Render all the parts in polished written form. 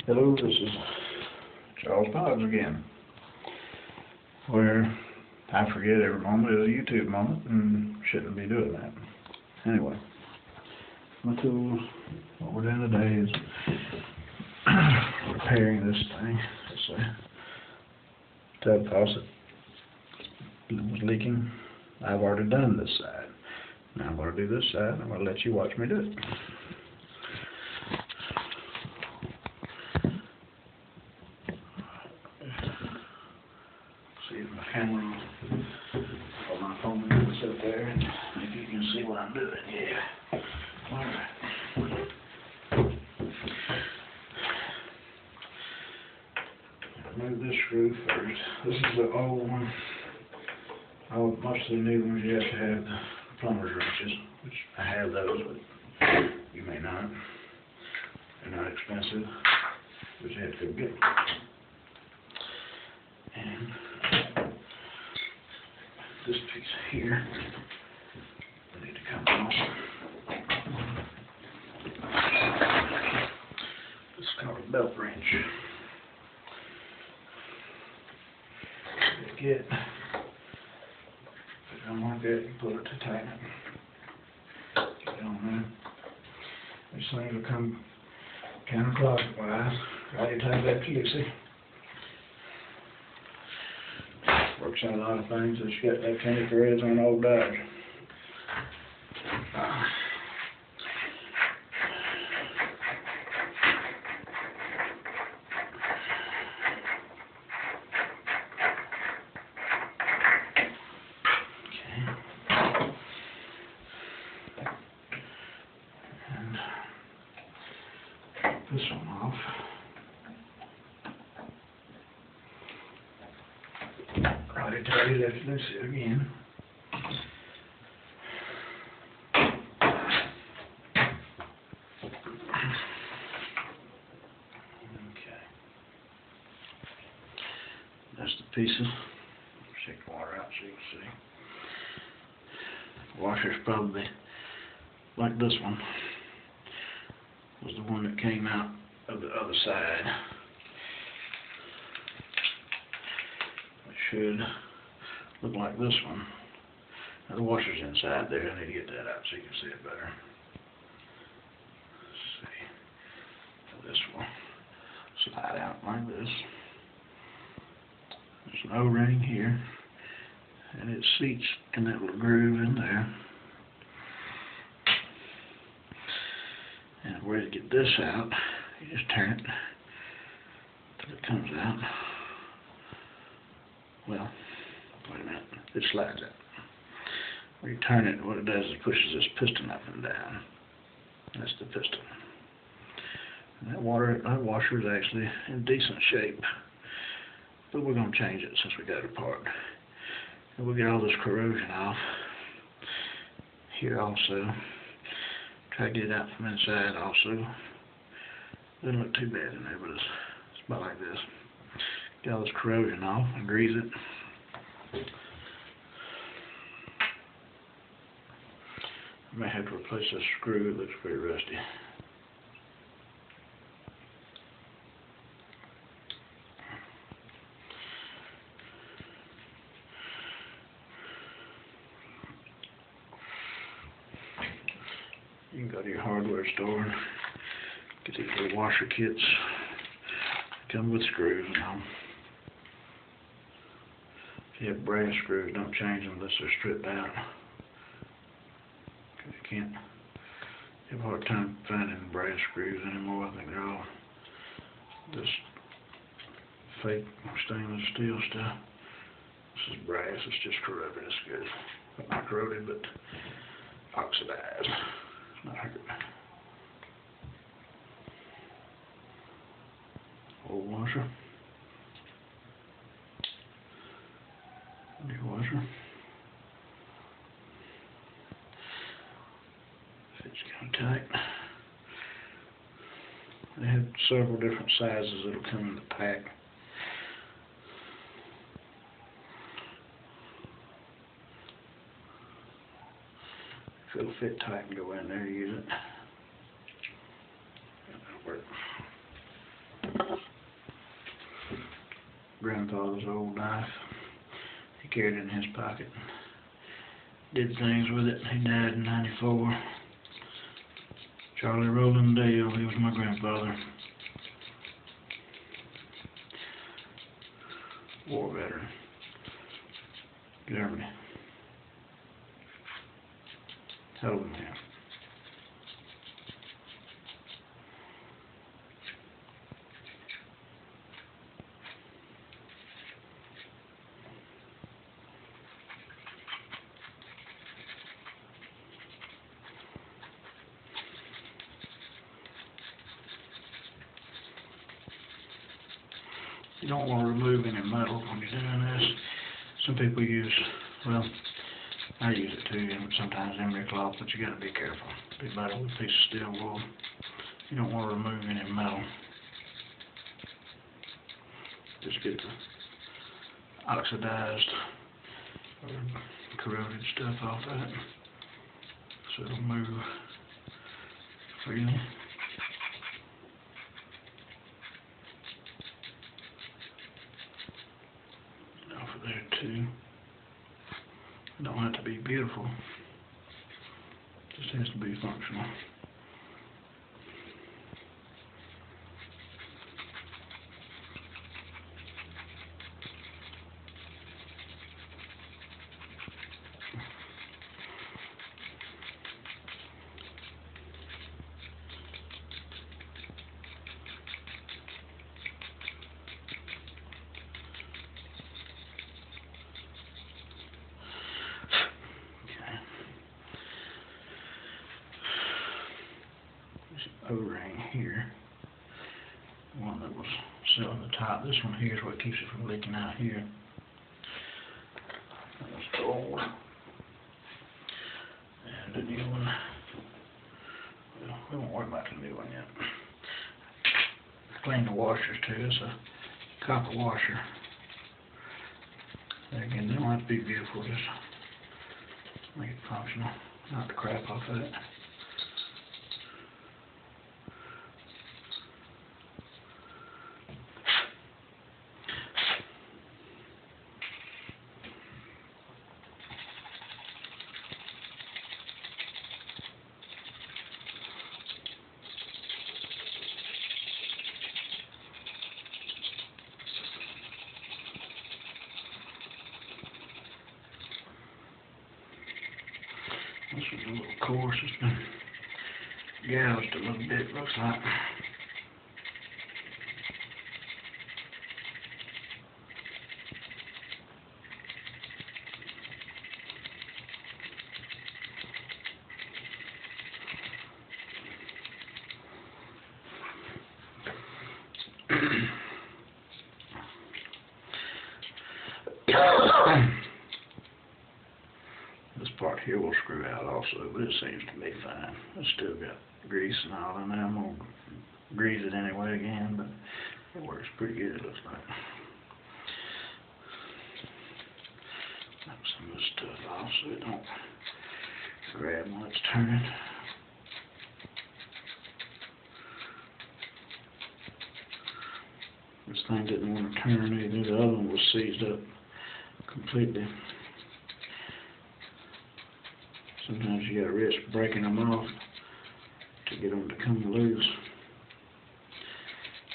Hello, this is Charles Boggs again, where I forget every moment is a YouTube moment and shouldn't be doing that. Anyway, my tools, what we're doing today is repairing this thing. It's a tub faucet. It was leaking. I've already done this side. Now I'm going to do this side, and I'm going to let you watch me do it. See if my camera on my phone is up there, and if you can see what I'm doing. Yeah. Alright. Remove this screw first. This is the old one. Most of the new ones you have to have the plumber's wrenches, which I have those, but you may not. They're not expensive, but you have to go get them. And this piece here will need to come off. This is called a belt wrench. Get it don't like that, you pull it to tighten it. Get it on there. These things will come counterclockwise. Try to tie that to Lucy. Works on a lot of things. It's got that kind of threads on old Dodge. This one off. Righty tighty, lefty loosey again. Okay. That's the pieces. Shake the water out so you can see. The washer's probably like this one. Was the one that came out of the other side. It should look like this one. Now the washer's inside there. I need to get that out so you can see it better. Let's see. Now this will slide out like this. There's an O-ring here, and it seats in that little groove in there. And where to get this out, you just turn it till it comes out. Well, wait a minute, it slides out. When you turn it, what it does is it pushes this piston up and down. That's the piston. And that washer is actually in decent shape, but we're going to change it since we got it apart. And we'll get all this corrosion off here also. Try to get it out from inside also. Doesn't look too bad in there, but it's about like this. Get all this corrosion off and grease it. I may have to replace this screw, it looks pretty rusty. You can go to your hardware store and get these little washer kits. They come with screws now. If you have brass screws, don't change them unless they're stripped out. Because you can't have a hard time finding brass screws anymore. I think they're all this fake stainless steel stuff. This is brass, it's just corroded. It's good. But not corroded, but oxidized. Not hurt. Old washer. New washer. Fits kind of tight. They have several different sizes that'll come in the pack. If it'll fit tight and go in there, use it. That'll work. grandfather's old knife. He carried it in his pocket. Did things with it. He died in '94. Charlie Roland Dale, he was my grandfather. War veteran. Germany. Hell of a man. You don't want to remove any metal when you're doing this. Some people use, well, I use it too, and sometimes emery cloth, but you got to be careful. Be better with a piece of steel wool. You don't want to remove any metal. Just get the oxidized or corroded stuff off of it, so it'll move freely. Off of there too. It don't have to be beautiful. Just has to be functional. O-ring here, one that was set on the top. This one here is what keeps it from leaking out here. That was old, and the new one, well, we won't worry about the new one yet. Clean the washers too. It's a copper washer. And again, they don't have to be beautiful, just make it functional, not the crap off of it. This is a little coarse. It's been gouged a little bit, looks like. This part here will screw out also, but it seems to be fine. It's still got grease and all in there. I'm going to grease it anyway again, but it works pretty good, it looks like. Knock some of this stuff off so it don't grab when it's turning. This thing didn't want to turn either. The other one was seized up completely. Sometimes you got to risk breaking them off to get them to come loose.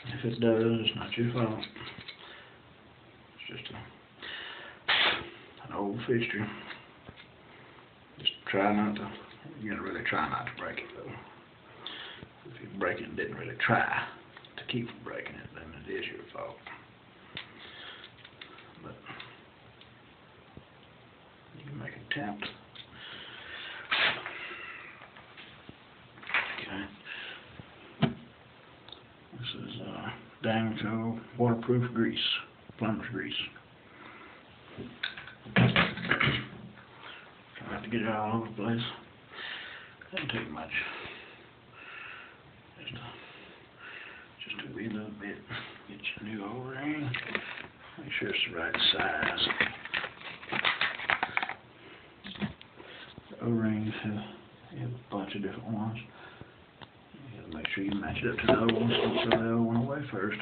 If it does, it's not your fault. It's just an old fixture. Just try not to, you gotta really try not to break it though. If you break it and didn't really try to keep from breaking it, then it is your fault. But you can make an attempt. This is Danco waterproof grease, plumber's grease. Try not to get it all over the place. Doesn't take much. Just a wee little bit. Get your new O-ring. Make sure it's the right size. The O-rings have a bunch of different ones. Make sure you match it up to the other ones. Don't throw the other one away first.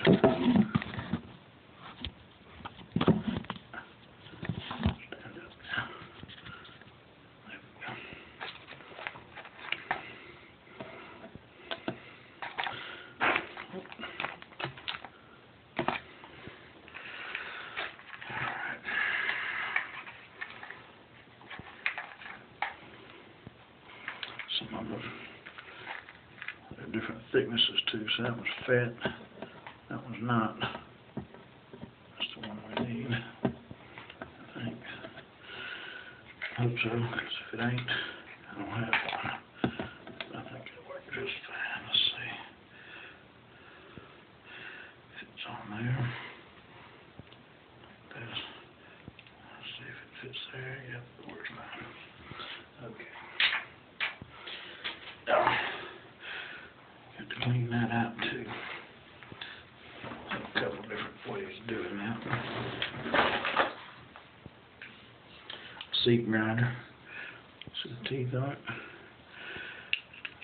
They're different thicknesses too, so that one's fat, that one's not. That's the one we need, I think. Hope so, because if it ain't, I don't have one. I think it'll work just fine. Let's see. Fits on there. Let's see if it fits there. Yep, it works fine. Okay. Now, got to clean that out too. A couple different ways of doing that. Seat grinder. See the teeth on it.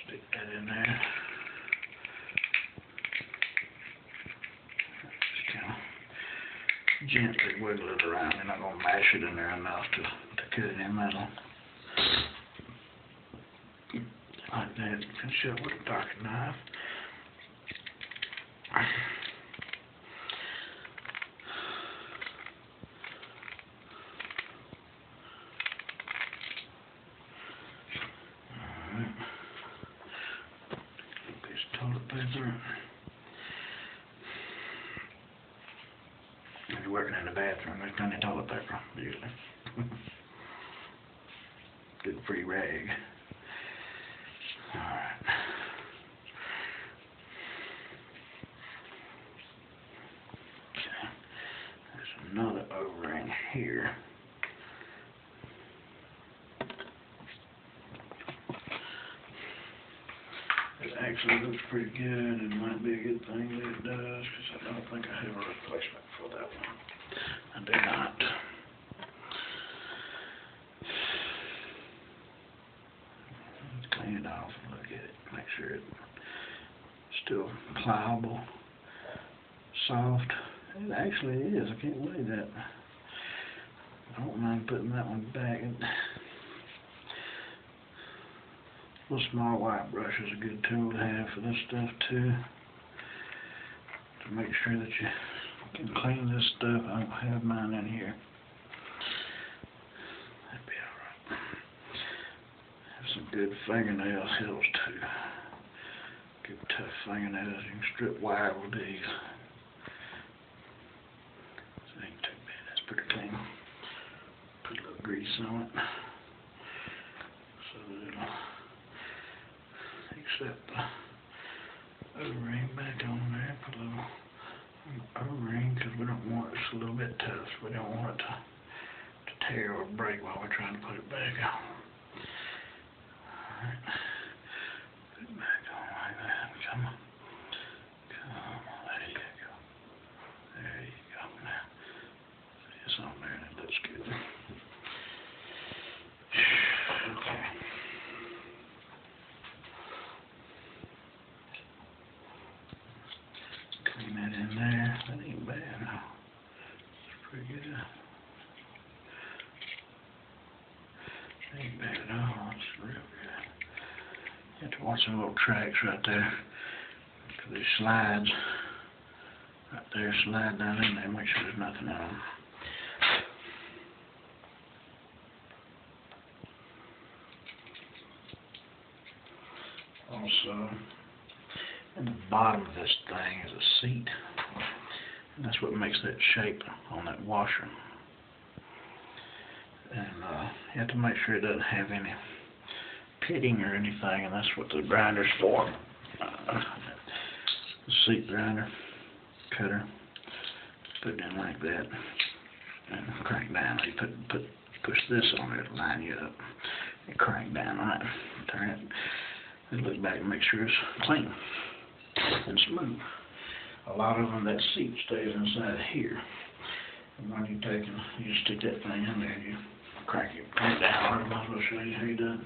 Stick that in there. Just kind of gently wiggle it around. You're not going to mash it in there enough to cut it in metal. Like that. Finish up with a darker knife. Alright. Piece of toilet paper. If you're working in the bathroom, there's plenty of toilet paper, usually. Good free rag. Alright. Okay. There's another O-ring here. It actually looks pretty good. It might be a good thing that it does, because I don't think I have a replacement for that one. I do not. Clean it off and look at it. Make sure it's still pliable, soft. It actually is. I can't believe that. I don't mind putting that one back. A little small white brush is a good tool to have for this stuff too. To make sure that you can clean this stuff. I don't have mine in here. That'd be alright. Have some good fingernail hills too. Good tough fingernails. You can strip wire with these. This ain't too bad. That's pretty clean. Put a little grease on it so that it'll accept the O-ring back on there. Put a little O-ring, because we don't want it. It's a little bit tough. We don't want it to tear or break while we're trying to put it back on. Alright. Put it back on like that. Come on. Come on. There you go. There you go. Now, it's on there and it looks good. Okay. Clean that in there. That ain't bad. No. It's pretty good. Ain't bad at all. It's real good. You have to watch some little tracks right there. These slides right there, slide down in there, make sure there's nothing on them. Also, in the bottom of this thing is a seat, and that's what makes that shape on that washer. And you have to make sure it doesn't have any pitting or anything, and that's what the grinder's for. The seat grinder, cutter, put it in like that, and crank down. You push this on there to line you up, and crank down on it, turn it, and look back and make sure it's clean and smooth. A lot of them, that seat stays inside here, and when you're taking, you just stick that thing in there, you crank down. I might as well show you how you do it.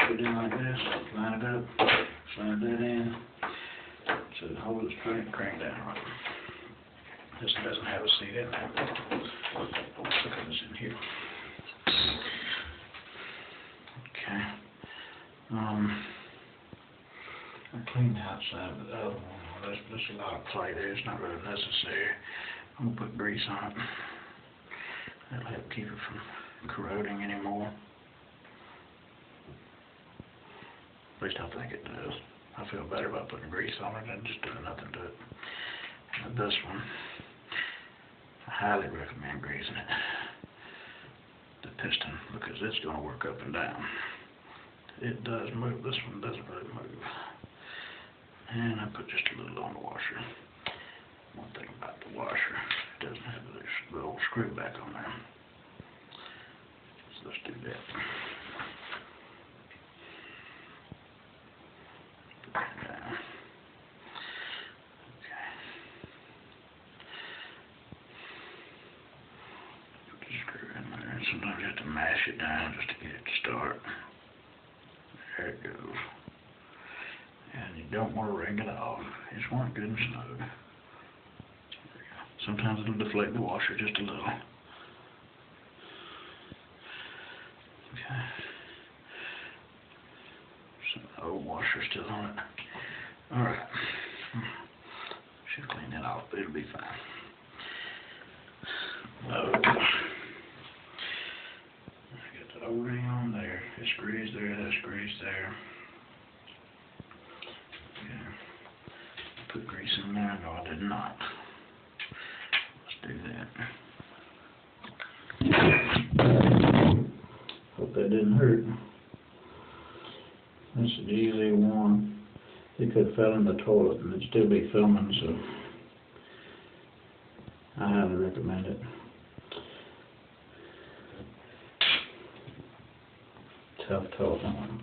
Put it in like this, line it up, slide that in, so hold it straight, crank down right. This doesn't have a seat in there. Look at this in here. Okay. I cleaned the outside of the other one. There's a lot of play there. It's not really necessary. I'm going to put grease on it. That'll help keep it from corroding anymore. At least I think it does. I feel better about putting grease on it than just doing nothing to it. Now this one, I highly recommend greasing it. The piston, because it's going to work up and down. It does move. This one doesn't really move. And I put just a little on the washer. One thing about the washer, it doesn't have this little screw back on there. So let's do that. Put that down. Okay. Put the screw in there, and sometimes you have to mash it down just to get it to start. There it goes. And you don't want to wring it off. You just want it good and snug. Sometimes it'll deflate the washer just a little. Okay. So the old washer still on it. Alright. Should clean that off, but it'll be fine. Okay. Got the O-ring on there. It's greased there, that's greased there. Okay. Put grease in there. No, I did not. Do that. Hope that didn't hurt. This is easily one. It could have fell in the toilet and it'd still be filming, so I highly recommend it. Tough telephone.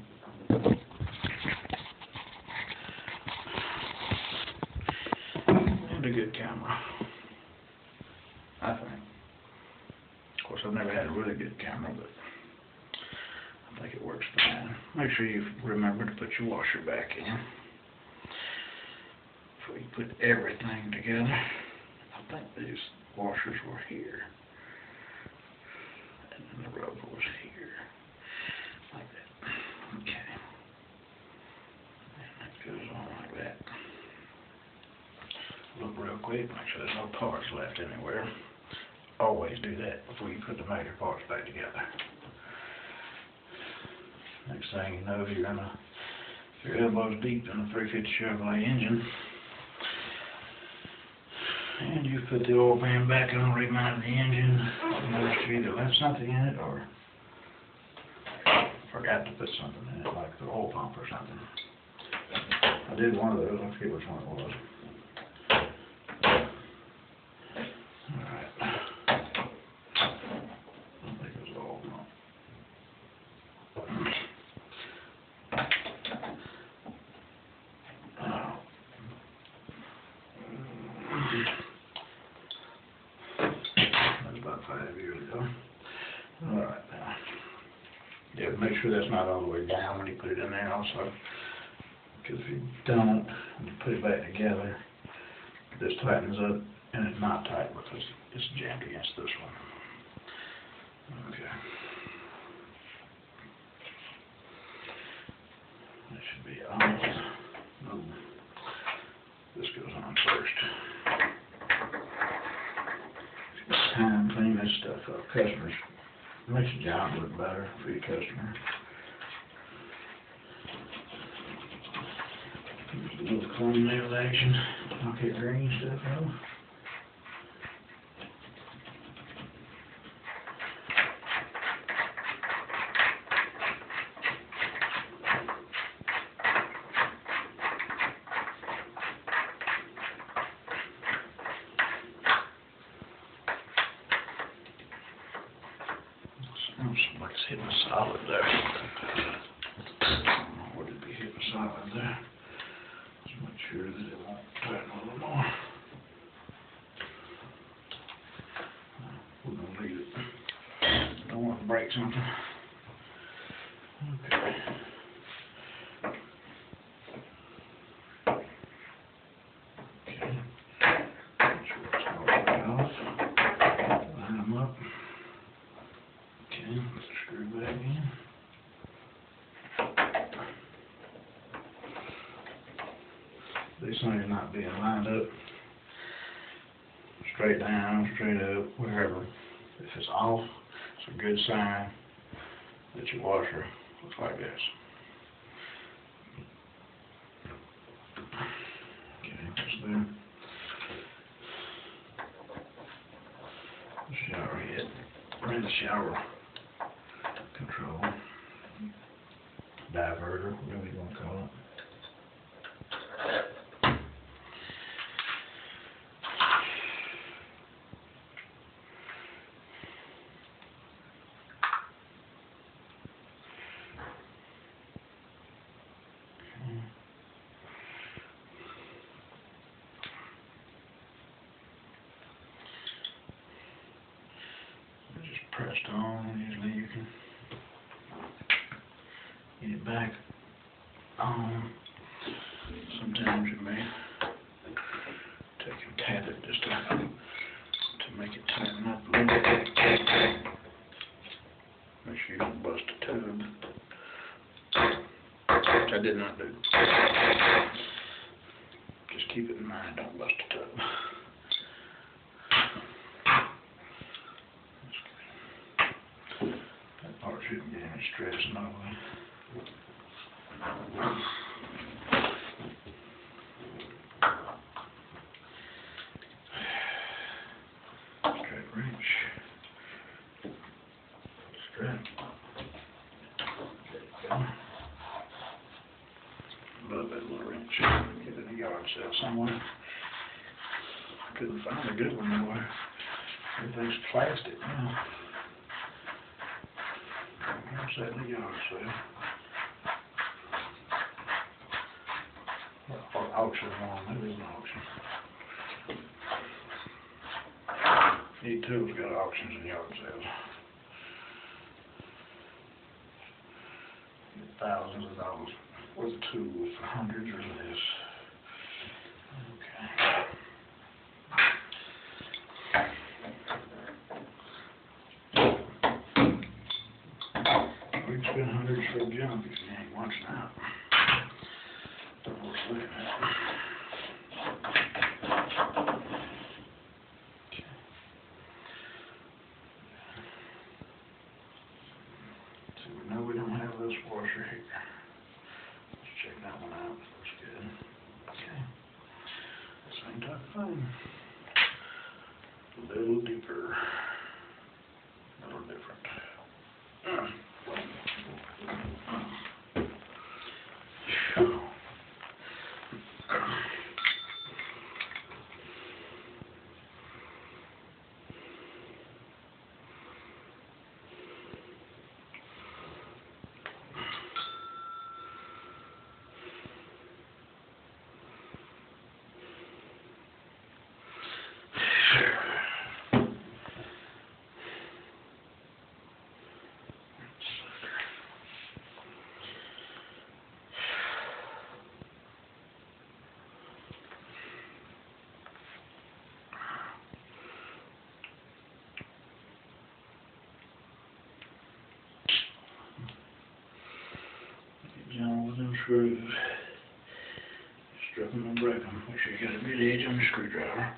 And a good camera, I think. Of course, I've never had a really good camera, but I think it works fine. Make sure you remember to put your washer back in before you put everything together. I think these washers were here, and then the rubber was here, like that. Okay. And that goes on like that. Look real quick, make sure there's no parts left anywhere. Always do that before you put the major parts back together. Next thing you know, you're gonna, your elbows deep in a 350 Chevrolet engine. And you put the oil pan back on, remount the engine. You notice you either left something in it or forgot to put something in it, like the oil pump or something. I did one of those, I forget which one it was. That's about 5 years ago. Alright, now. Yeah, make sure that's not all the way down when you put it in there also. Because if you don't, and you put it back together, this tightens up, and it's not tight because it's jammed against this one. Okay. That should be almost. No. This goes on first. Time clean this stuff up. Customers, it makes your job look better for your customer. Just a little clean nail action. Knock that green stuff out. Somebody's hitting a solid there. I don't know what it'd be hitting solid there. Just make sure that it won't tighten a little more. We're gonna leave it. Don't want to break something. Okay. Okay. Make sure it's all the way off. Line them up. Okay, let's screw back in. These things are not being lined up straight down, straight up, wherever. If it's off, it's a good sign that your washer looks like this. shower control, diverter, whatever you want to call it. Just pressed on. Usually you can get it back on. Sometimes you may take and tap it just to make it tighten up a little bit. Make sure you don't bust a tube, which I did not do. Just keep it in mind, don't bust a tube. That part shouldn't get any stress, no. Straight wrench. Strap. There you go. Love that little wrench. Get it in a yard sale somewhere. Couldn't find a good one nowhere. Everything's plastic now. Where's that in the yard sale? Or auction one. Maybe it's an auction. E2's got auctions and yard sales. Get thousands of dollars worth of tools for hundreds or less. Okay. We can spend hundreds for a jump if you ain't watching out. Don't know what's looking at. So we know we don't have this washer here. Let's check that one out. Looks good. Okay. Same type of thing. A little deeper. A little different. John with them screws. Strip them and break them. Make sure you got a good edge on your screwdriver.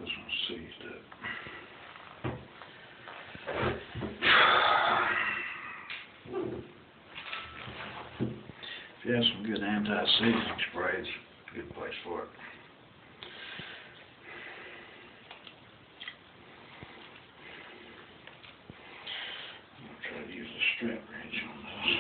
This one's seized up. If you have some good anti-seizing spray, it's a good place for it. I'm going to try to use the strap wrench on this.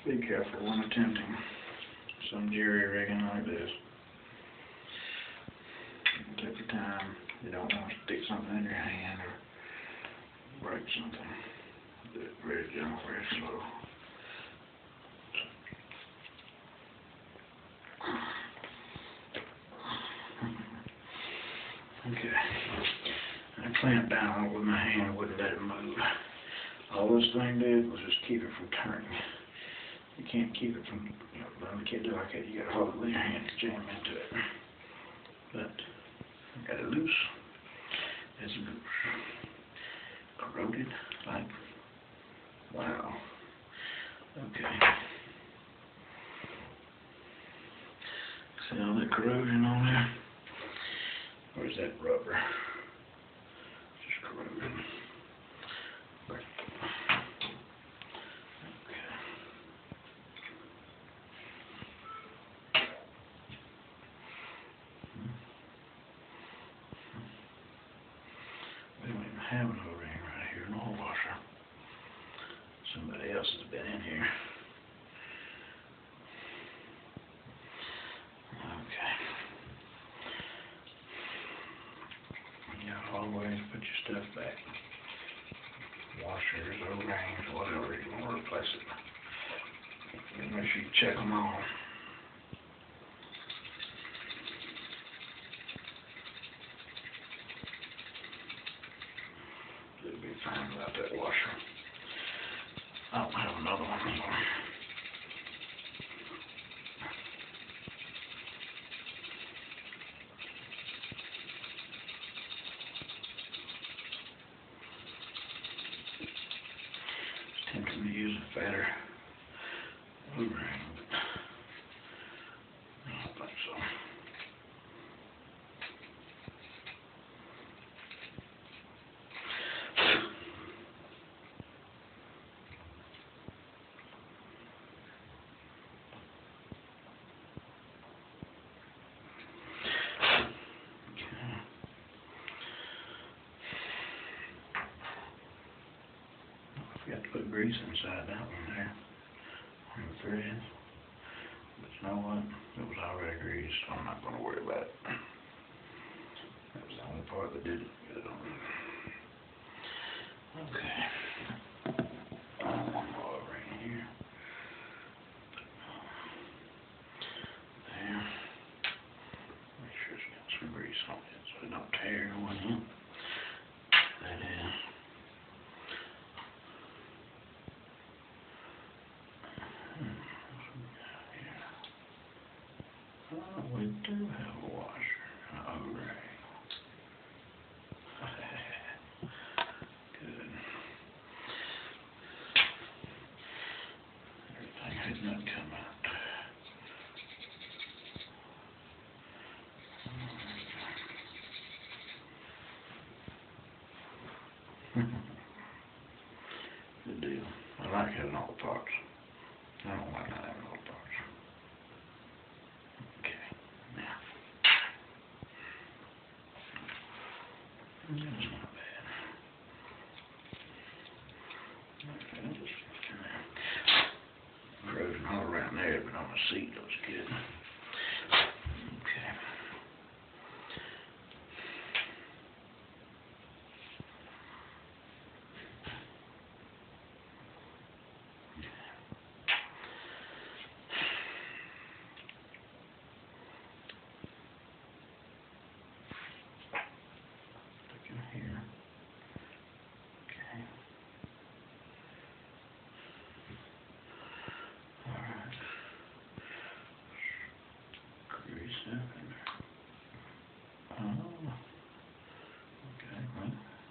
Be careful when attempting some jury rigging like this. Take your time. You don't want to stick something in your hand or break something. Do it very gentle, very slow. Okay. I clamped down with my hand, wouldn't let it move. All this thing did was just keep it from turning. You can't keep it from, you can't do it like that. You gotta hold it with your hand to jam into it. But I got it loose. It's loose. Corroded, like, wow. Okay. See all that corrosion on there? Or is that rubber? Just corroded. Okay. We don't even have an O-ring right here, no washer. Somebody else has been in here. Okay. You always put your stuff back. Washers, O-rings, whatever, you want to replace it. And make sure you check them all. It'll be fine without that washer. I don't have another one anymore. It's tempting to use a fatter O-ring, but I don't think so. I forgot to put grease inside that one there on the threads. But you know what? It was already greased, so I'm not going to worry about it. That was the only part that didn't get it on. Okay. One more right here. There. Make sure it's got some grease on it so it don't tear going in. That is. Oh, we do have a washer. O-ring. Good. Everything has not come out. Good deal. I like having all the parts. I don't like not having all the parts. Okay, now. That's not bad. Okay, I'll just fix in there. Corrosion all around there, but on the seat looks good.